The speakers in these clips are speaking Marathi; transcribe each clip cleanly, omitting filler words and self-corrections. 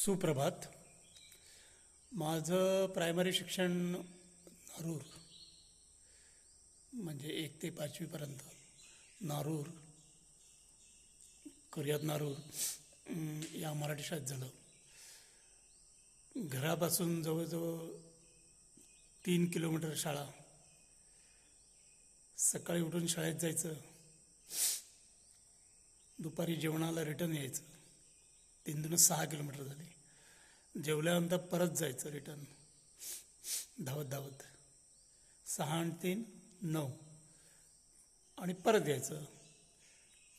सुप्रभात. माझं प्रायमरी शिक्षण नारूर म्हणजे 1 ते 5वीपर्यंत नारूर, कर्याद नारूर या मराठी शाळेत झालं. घरापासून जवळजवळ 3 किलोमीटर शाळा. सकाळी उठून शाळेत जायचं, दुपारी जेवणाला रिटर्न यायचं. 3 दूने 6 किलोमीटर झाले. जेवल्यानंतर परत जायचं रिटर्न धावत धावत. 6 आणि 3 9 आणि परत यायचं.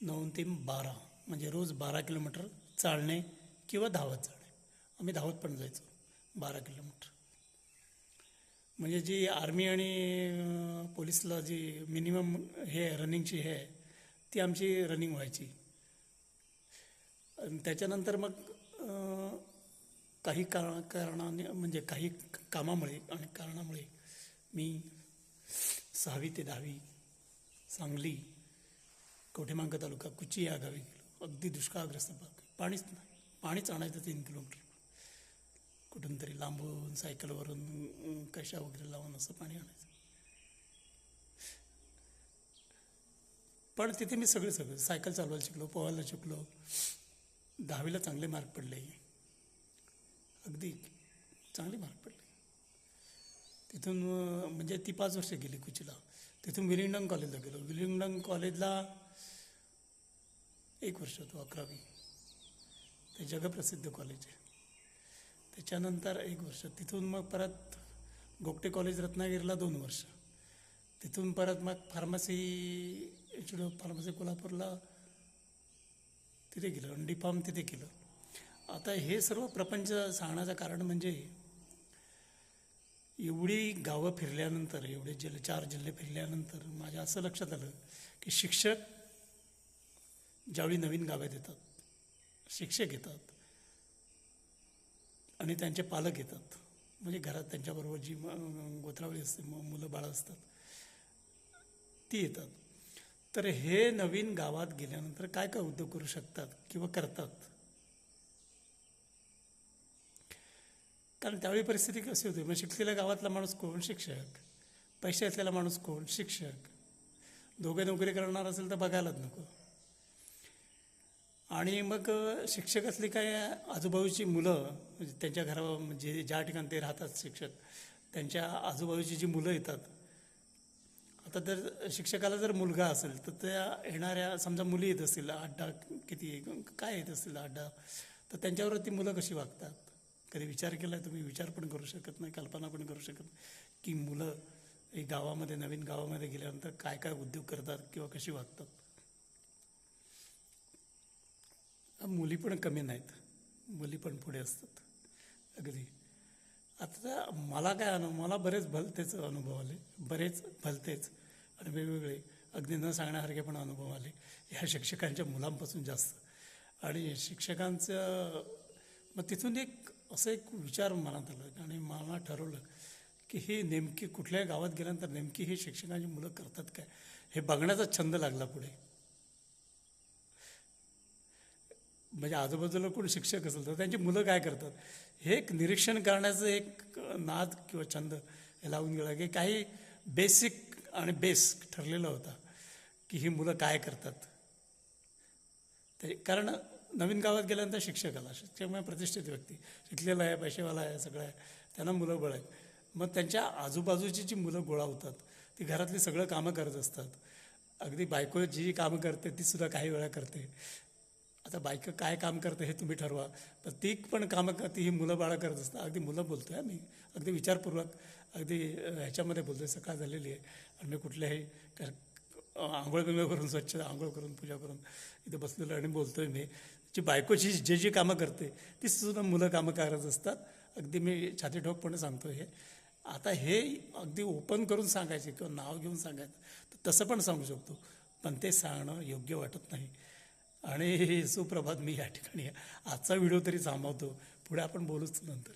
9 आणि 3 12 म्हणजे रोज 12 किलोमीटर चालणे किंवा धावत जाणे. आम्ही धावत पण जायचो 12 किलोमीटर. म्हणजे जी आर्मी आणि पोलिसला जी मिनिमम हे रनिंगची हे आहे ती आमची रनिंग व्हायची. आणि त्याच्यानंतर मग काही कारणाने म्हणजे काही कामामुळे आणि कारणामुळे मी 6वी ते 10वी सांगली, कवठेमहांकाळ तालुका, कुची या गावी गेलो. अगदी दुष्काळग्रस्त भाग, पाणीच नाही. पाणीच आणायचं 3 किलोमीटर कुठून तरी लांबून सायकलवरून कशा वगैरे लावून असं पाणी आणायचं. पण तिथे मी सगळं सायकल चालवायला शिकलो, पोहायला शिकलो. 10वीला चांगले मार्क पडले, अगदी चांगले मार्क पडले. तिथून म्हणजे ती 5 वर्ष गेली कुचीला. तिथून विलिंग्डन कॉलेजला गेलो. विलिंग्डन कॉलेजला 1 वर्ष होतो, 11वी. ते जगप्रसिद्ध कॉलेज आहे. त्याच्यानंतर 1 वर्ष. तिथून मग परत गोगटे कॉलेज रत्नागिरीला 2 वर्ष. तिथून परत मग फार्मसी फार्मसी कोल्हापूरला तिथे गेलं. D.Pharm तिथे केलं. आता हे सर्व प्रपंच सांगण्याचं कारण म्हणजे एवढी गावं फिरल्यानंतर, एवढे 4 जिल्हे फिरल्यानंतर माझ्या असं लक्षात आलं की शिक्षक ज्यावेळी नवीन गावात येतात, शिक्षक येतात आणि त्यांचे पालक येतात, म्हणजे घरात त्यांच्याबरोबर जी गोत्रावळी असते, मुलं बाळं असतात ती येतात. तर हे नवीन गावात गेल्यानंतर काय काय उद्योग करू शकतात किंवा करतात. कारण त्यावेळी परिस्थिती कशी होती, मग शिकलेल्या गावातला माणूस कोण? शिक्षक. पैसे असलेला माणूस कोण? शिक्षक. दोघे नोकरी करणार असेल तर बघायलाच नको. आणि मग शिक्षक असली काय, आजूबाजूची मुलं म्हणजे त्यांच्या घरावर म्हणजे ज्या ठिकाणी ते राहतात शिक्षक, त्यांच्या आजूबाजूची जी मुलं येतात. आता जर शिक्षकाला जर मुलगा असेल तर त्या येणाऱ्या समजा मुली येत असतील 8-10 किती काय येत असतील 8-10, तर त्यांच्यावर ती मुलं कशी वागतात. कधी विचार केला तुम्ही? विचार पण करू शकत नाही, कल्पना पण करू शकत नाही की मुलं एक गावामध्ये, नवीन गावामध्ये गेल्यानंतर काय काय उद्योग करतात किंवा कशी वागतात. मुली पण कमी नाहीत, मुली पण पुढे असतात अगदी. आता मला काय मला बरेच भलतेच अनुभव आले, बरेच भलतेच आणि वेगवेगळे अगदी न सांगण्यासारखे पण अनुभव आले ह्या शिक्षकांच्या मुलांपासून जास्त. आणि शिक्षकांचं मग तिथून असं एक विचार मनात आलं आणि मला ठरवलं की हे नेमकी कुठल्या गावात गेल्यानंतर नेमकी ही शिक्षकांची मुलं करतात काय, हे बघण्याचा छंद लागला पुढे. म्हणजे आजूबाजूला कोण शिक्षक असेल तर त्यांची मुलं काय करतात हे एक निरीक्षण करण्याचं एक नाद किंवा छंद हे लावून गेला की काही बेसिक आणि बेस ठरलेला होता की ही मुलं काय करतात. ते कारण नवीन गावात गेल्यानंतर शिक्षक आला, शिक्षक म्हणजे प्रतिष्ठित व्यक्ती, शिकलेला आहे, पैसेवाला आहे, सगळं आहे, त्यांना मुलं बळ आहेत. मग त्यांच्या आजूबाजूची जी मुलं गोळा होतात ती घरातली सगळं कामं करत असतात. अगदी बायको जी कामं करते तीसुद्धा काही वेळा करते. आता बायका काय काम करते हे तुम्ही ठरवा, पण ती पण कामं करते, ही मुलं बाळं करत असतात. अगदी मुलं बोलतो आहे मी, अगदी विचारपूर्वक, अगदी ह्याच्यामध्ये बोलतो आहे. सकाळ झालेली आहे आणि मी कुठल्याही आंघोळ बिंघोळ करून, स्वच्छ आंघोळ करून, पूजा करून इथे बसलेलो आणि बोलतो आहे मी. जी बायकोची जी कामं करते ती सुद्धा मुलं कामं करत असतात. अगदी मी छाती ठोकपणे सांगतो हे. आता हे अगदी ओपन करून सांगायचे किंवा नाव घेऊन सांगायचं तर तसं पण सांगू शकतो, पण ते सांगणं योग्य वाटत नाही. आणि सुप्रभात, मी या ठिकाणी आजचा व्हिडिओ तरी थांबवतो, पुढे आपण बोलूच नंतर.